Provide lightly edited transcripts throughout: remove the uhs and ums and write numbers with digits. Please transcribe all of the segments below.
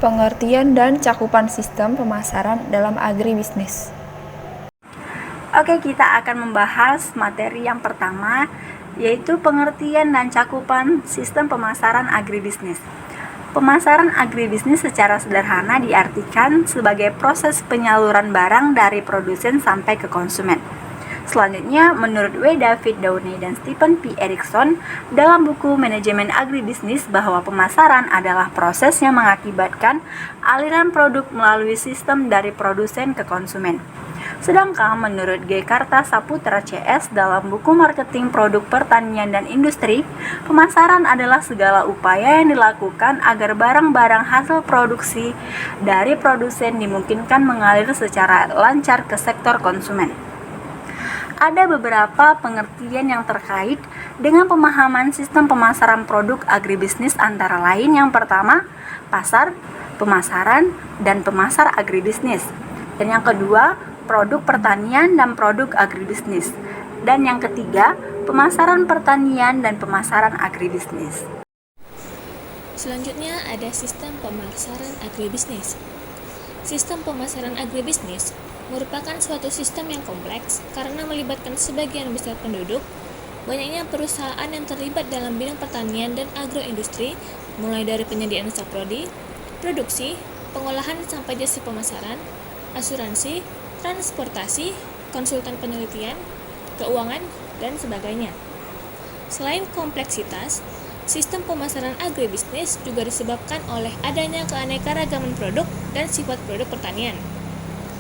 Pengertian dan cakupan sistem pemasaran dalam agribisnis. Oke, kita akan membahas materi yang pertama, yaitu pengertian dan cakupan sistem pemasaran agribisnis. Pemasaran agribisnis secara sederhana diartikan sebagai proses penyaluran barang dari produsen sampai ke konsumen. Selanjutnya, menurut W. David Downey dan Stephen P. Erickson dalam buku Manajemen Agribisnis bahwa pemasaran adalah proses yang mengakibatkan aliran produk melalui sistem dari produsen ke konsumen. Sedangkan menurut G. Kartasaputra CS dalam buku Marketing Produk Pertanian dan Industri, pemasaran adalah segala upaya yang dilakukan agar barang-barang hasil produksi dari produsen dimungkinkan mengalir secara lancar ke sektor konsumen. Ada beberapa pengertian yang terkait dengan pemahaman sistem pemasaran produk agribisnis, antara lain yang pertama, pasar, pemasaran, dan pemasar agribisnis. Dan yang kedua, produk pertanian dan produk agribisnis. Dan yang ketiga, pemasaran pertanian dan pemasaran agribisnis. Selanjutnya ada sistem pemasaran agribisnis. Sistem pemasaran agribisnis merupakan suatu sistem yang kompleks karena melibatkan sebagian besar penduduk. Banyaknya perusahaan yang terlibat dalam bidang pertanian dan agroindustri, mulai dari penyediaan saprodi, produksi, pengolahan sampai jasa pemasaran, asuransi, transportasi, konsultan penelitian, keuangan, dan sebagainya. Selain kompleksitas, sistem pemasaran agribisnis juga disebabkan oleh adanya keanekaragaman produk dan sifat produk pertanian.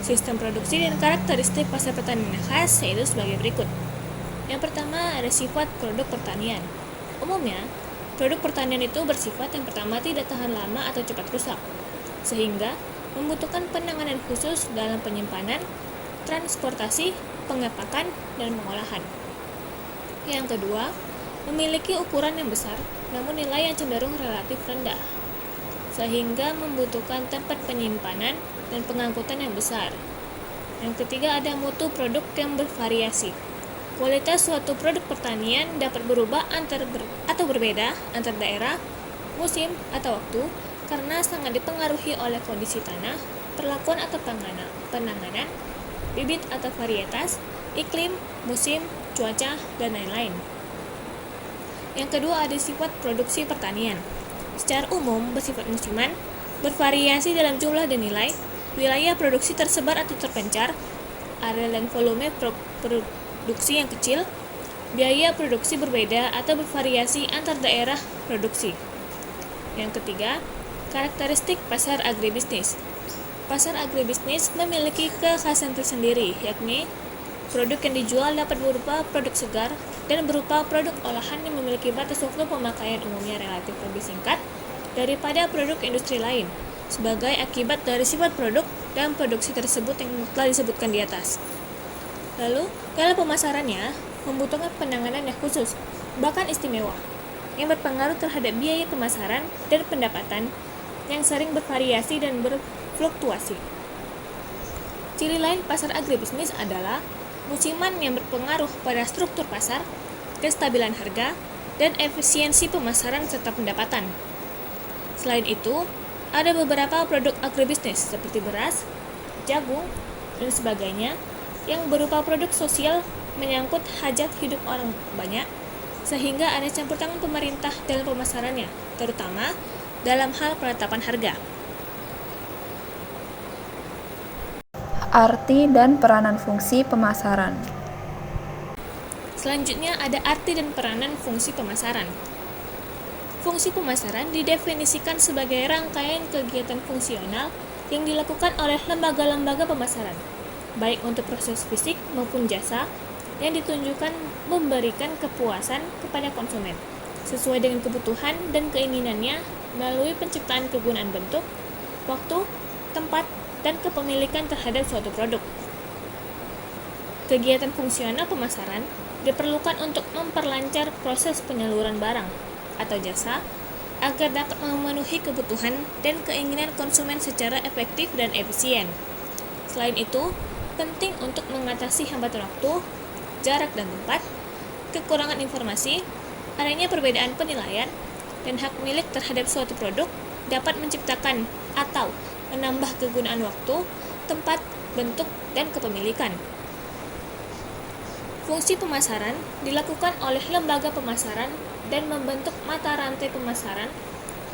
Sistem produksi dan karakteristik pasar pertanian yang khas yaitu sebagai berikut. Yang pertama ada sifat produk pertanian. Umumnya, produk pertanian itu bersifat yang pertama tidak tahan lama atau cepat rusak, sehingga membutuhkan penanganan khusus dalam penyimpanan, transportasi, pengepakan, dan pengolahan. Yang kedua, memiliki ukuran yang besar namun nilai yang cenderung relatif rendah, sehingga membutuhkan tempat penyimpanan dan pengangkutan yang besar. Yang ketiga ada mutu produk yang bervariasi. Kualitas suatu produk pertanian dapat berubah atau berbeda antar daerah, musim, atau waktu karena sangat dipengaruhi oleh kondisi tanah, perlakuan atau penanganan, bibit atau varietas, iklim, musim, cuaca, dan lain-lain. Yang kedua ada sifat produksi pertanian. Secara umum bersifat musiman, bervariasi dalam jumlah dan nilai, wilayah produksi tersebar atau terpencar, area dan volume produksi yang kecil, biaya produksi berbeda atau bervariasi antar daerah produksi. Yang ketiga, karakteristik pasar agribisnis. Pasar agribisnis memiliki kekhasan tersendiri, yakni produk yang dijual dapat berupa produk segar dan berupa produk olahan yang memiliki batas waktu pemakaian umumnya relatif lebih singkat daripada produk industri lain, sebagai akibat dari sifat produk dan produksi tersebut yang telah disebutkan di atas. Lalu, dalam pemasarannya membutuhkan penanganan yang khusus, bahkan istimewa, yang berpengaruh terhadap biaya pemasaran dan pendapatan yang sering bervariasi dan berfluktuasi. Ciri lain pasar agribisnis adalah musiman yang berpengaruh pada struktur pasar, kestabilan harga, dan efisiensi pemasaran serta pendapatan. Selain itu, ada beberapa produk agribisnis seperti beras, jagung, dan sebagainya yang berupa produk sosial menyangkut hajat hidup orang banyak, sehingga ada campur tangan pemerintah dalam pemasarannya, terutama dalam hal penetapan harga. Arti dan peranan fungsi pemasaran. Selanjutnya ada arti dan peranan fungsi pemasaran. Fungsi pemasaran didefinisikan sebagai rangkaian kegiatan fungsional yang dilakukan oleh lembaga-lembaga pemasaran, baik untuk proses fisik maupun jasa, yang ditunjukkan memberikan kepuasan kepada konsumen, sesuai dengan kebutuhan dan keinginannya melalui penciptaan kegunaan bentuk, waktu, tempat, dan kepemilikan terhadap suatu produk. Kegiatan fungsional pemasaran diperlukan untuk memperlancar proses penyaluran barang atau jasa agar dapat memenuhi kebutuhan dan keinginan konsumen secara efektif dan efisien. Selain itu, penting untuk mengatasi hambatan waktu, jarak dan tempat, kekurangan informasi, adanya perbedaan penilaian, dan hak milik terhadap suatu produk dapat menciptakan atau menambah kegunaan waktu, tempat, bentuk, dan kepemilikan. Fungsi pemasaran dilakukan oleh lembaga pemasaran dan membentuk mata rantai pemasaran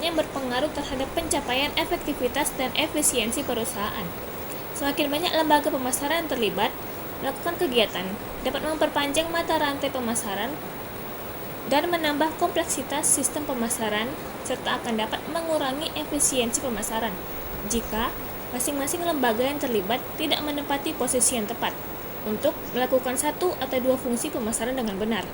yang berpengaruh terhadap pencapaian efektivitas dan efisiensi perusahaan. Semakin banyak lembaga pemasaran yang terlibat melakukan kegiatan, dapat memperpanjang mata rantai pemasaran dan menambah kompleksitas sistem pemasaran, serta akan dapat mengurangi efisiensi pemasaran jika masing-masing lembaga yang terlibat tidak menempati posisi yang tepat untuk melakukan satu atau dua fungsi pemasaran dengan benar.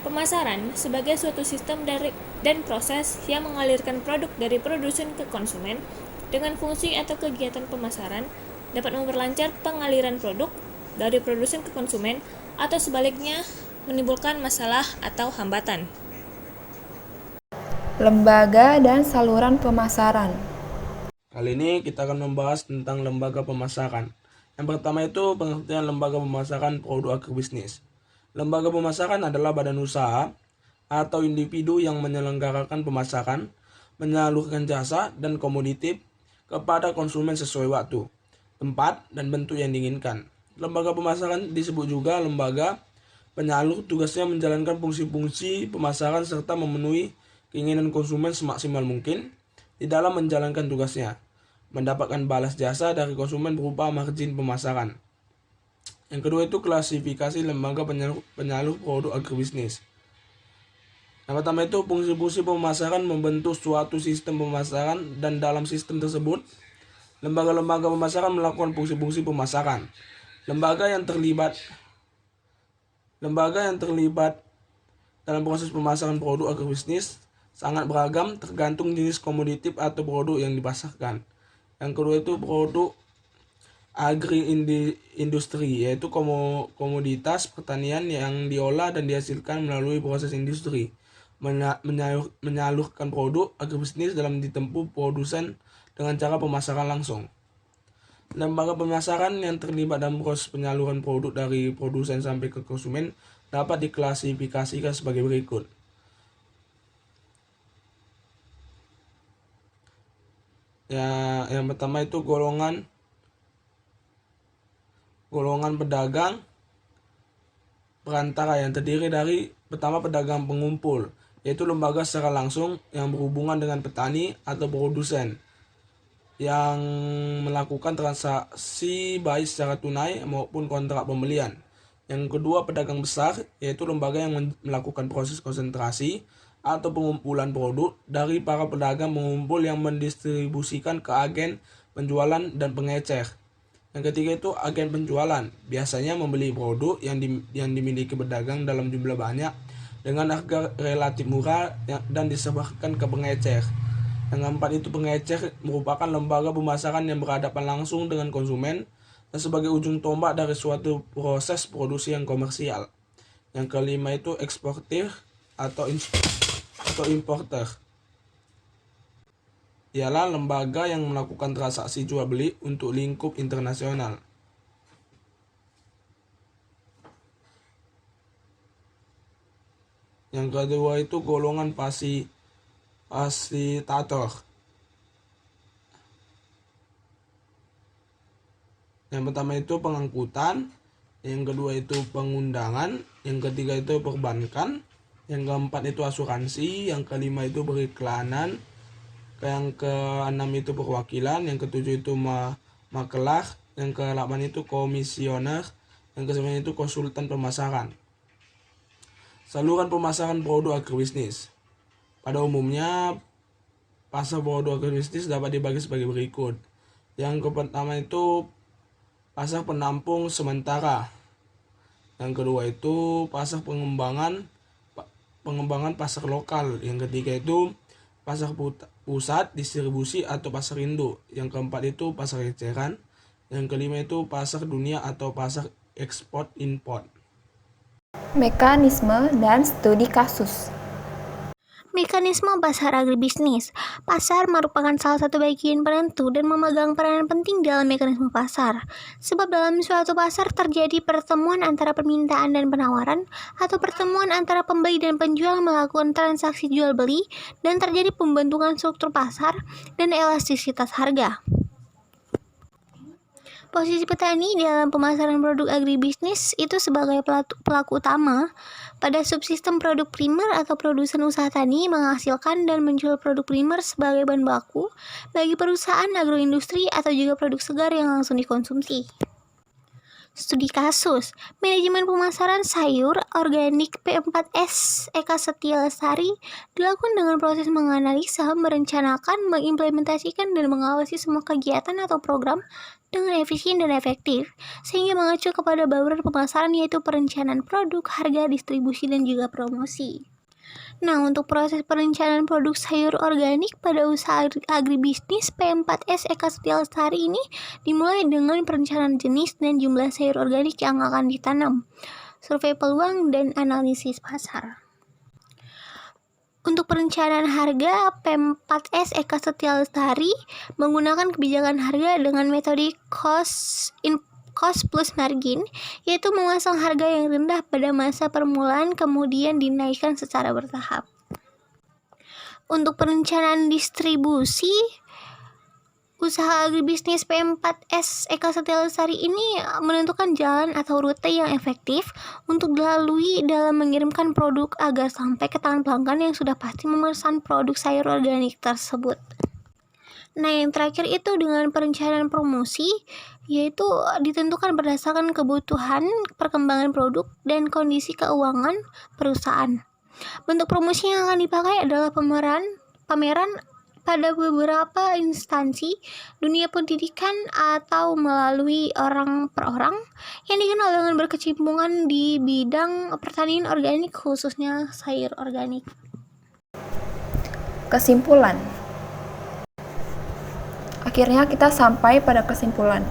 Pemasaran sebagai suatu sistem dan proses yang mengalirkan produk dari produsen ke konsumen dengan fungsi atau kegiatan pemasaran dapat memperlancar pengaliran produk dari produsen ke konsumen atau sebaliknya menimbulkan masalah atau hambatan. Lembaga dan saluran pemasaran. Kali ini kita akan membahas tentang lembaga pemasaran. Yang pertama itu pengertian lembaga pemasaran produk agribisnis. Lembaga pemasaran adalah badan usaha atau individu yang menyelenggarakan pemasaran, menyalurkan jasa dan komoditi kepada konsumen sesuai waktu, tempat, dan bentuk yang diinginkan. Lembaga pemasaran disebut juga lembaga penyalur, tugasnya menjalankan fungsi-fungsi pemasaran serta memenuhi keinginan konsumen semaksimal mungkin di dalam menjalankan tugasnya, mendapatkan balas jasa dari konsumen berupa margin pemasaran. Yang kedua itu klasifikasi lembaga penyalur produk agribisnis. Yang pertama itu fungsi-fungsi pemasaran membentuk suatu sistem pemasaran, dan dalam sistem tersebut lembaga-lembaga pemasaran melakukan fungsi-fungsi pemasaran. Lembaga yang terlibat dalam proses pemasaran produk agribisnis sangat beragam tergantung jenis komoditi atau produk yang dipasarkan. Yang kedua itu produk agri-industri, yaitu komoditas pertanian yang diolah dan dihasilkan melalui proses industri. Menyalurkan produk agribisnis dalam ditempuh produsen dengan cara pemasaran langsung. Lembaga pemasaran yang terlibat dalam proses penyaluran produk dari produsen sampai ke konsumen dapat diklasifikasikan sebagai berikut. Ya, yang pertama itu golongan pedagang perantara yang terdiri dari pertama pedagang pengumpul, yaitu lembaga secara langsung yang berhubungan dengan petani atau produsen yang melakukan transaksi baik secara tunai maupun kontrak pembelian. Yang kedua pedagang besar, yaitu lembaga yang melakukan proses konsentrasi atau pengumpulan produk dari para pedagang pengumpul yang mendistribusikan ke agen penjualan dan pengecer. Yang ketiga itu agen penjualan, biasanya membeli produk yang dimiliki pedagang dalam jumlah banyak dengan harga relatif murah dan disebarkan ke pengecer. Yang keempat itu pengecer merupakan lembaga pemasaran yang berhadapan langsung dengan konsumen dan sebagai ujung tombak dari suatu proses produksi yang komersial. Yang kelima itu eksportir atau importer, ialah lembaga yang melakukan transaksi jual beli untuk lingkup internasional. Yang kedua itu golongan fasilitator. Yang pertama itu pengangkutan, yang kedua itu pengundangan, yang ketiga itu perbankan, yang keempat itu asuransi, yang kelima itu periklanan, yang keenam itu perwakilan, yang ketujuh itu makelar, yang ke-8 itu komisioner, yang ke-9 itu konsultan pemasaran. Saluran pemasaran produk agribisnis. Pada umumnya pasar produk agribisnis dapat dibagi sebagai berikut. Yang pertama itu pasar penampung sementara. Yang kedua itu pasar pengembangan pasar lokal. Yang ketiga itu pasar pusat distribusi atau pasar induk. Yang keempat itu pasar eceran. Yang kelima itu pasar dunia atau pasar ekspor import. Mekanisme dan studi kasus. Mekanisme pasar agribisnis. Pasar merupakan salah satu bagian penentu dan memegang peranan penting dalam mekanisme pasar. Sebab dalam suatu pasar terjadi pertemuan antara permintaan dan penawaran atau pertemuan antara pembeli dan penjual melakukan transaksi jual beli dan terjadi pembentukan struktur pasar dan elastisitas harga. Posisi petani dalam pemasaran produk agribisnis itu sebagai pelaku utama pada subsistem produk primer atau produsen usaha tani menghasilkan dan menjual produk primer sebagai bahan baku bagi perusahaan agroindustri atau juga produk segar yang langsung dikonsumsi. Studi kasus, manajemen pemasaran sayur organik P4S Eka Setia Lestari dilakukan dengan proses menganalisa, merencanakan, mengimplementasikan, dan mengawasi semua kegiatan atau program dengan efisien dan efektif, sehingga mengacu kepada bauran pemasaran yaitu perencanaan produk, harga, distribusi, dan juga promosi. Nah, untuk proses perencanaan produk sayur organik pada usaha agribisnis P4S Eka Setia Lestari ini dimulai dengan perencanaan jenis dan jumlah sayur organik yang akan ditanam, survei peluang, dan analisis pasar. Untuk perencanaan harga, P4S Eka Setia Lestari menggunakan kebijakan harga dengan metode cost plus margin, yaitu memasang harga yang rendah pada masa permulaan kemudian dinaikkan secara bertahap. Untuk perencanaan distribusi, usaha agribisnis P4S Eka Setia Lestari ini menentukan jalan atau rute yang efektif untuk dilalui dalam mengirimkan produk agar sampai ke tangan pelanggan yang sudah pasti memesan produk sayur organik tersebut. Nah, yang terakhir itu dengan perencanaan promosi, yaitu ditentukan berdasarkan kebutuhan, perkembangan produk, dan kondisi keuangan perusahaan. Bentuk promosi yang akan dipakai adalah pameran pada beberapa instansi dunia pendidikan atau melalui orang per orang yang dikenal dengan berkecimpungan di bidang pertanian organik, khususnya sayur organik. Kesimpulan. Akhirnya kita sampai pada kesimpulan.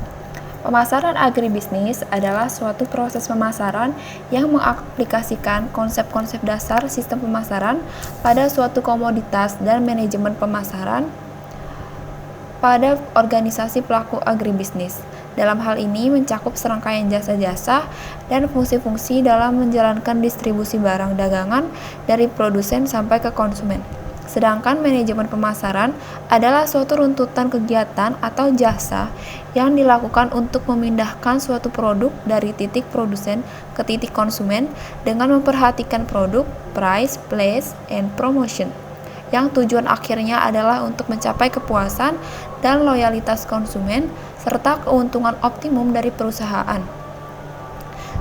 Pemasaran agribisnis adalah suatu proses pemasaran yang mengaplikasikan konsep-konsep dasar sistem pemasaran pada suatu komoditas dan manajemen pemasaran pada organisasi pelaku agribisnis. Dalam hal ini mencakup serangkaian jasa-jasa dan fungsi-fungsi dalam menjalankan distribusi barang dagangan dari produsen sampai ke konsumen. Sedangkan manajemen pemasaran adalah suatu runtutan kegiatan atau jasa yang dilakukan untuk memindahkan suatu produk dari titik produsen ke titik konsumen dengan memperhatikan produk, price, place, and promotion, yang tujuan akhirnya adalah untuk mencapai kepuasan dan loyalitas konsumen serta keuntungan optimum dari perusahaan.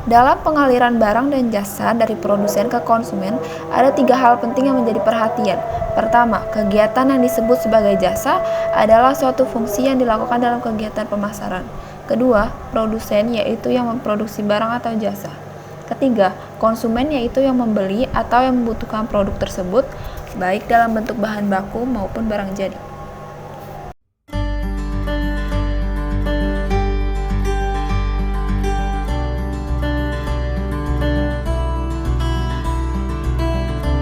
Dalam pengaliran barang dan jasa dari produsen ke konsumen, ada 3 hal penting yang menjadi perhatian. Pertama, kegiatan yang disebut sebagai jasa adalah suatu fungsi yang dilakukan dalam kegiatan pemasaran. Kedua, produsen yaitu yang memproduksi barang atau jasa. Ketiga, konsumen yaitu yang membeli atau yang membutuhkan produk tersebut, baik dalam bentuk bahan baku maupun barang jadi.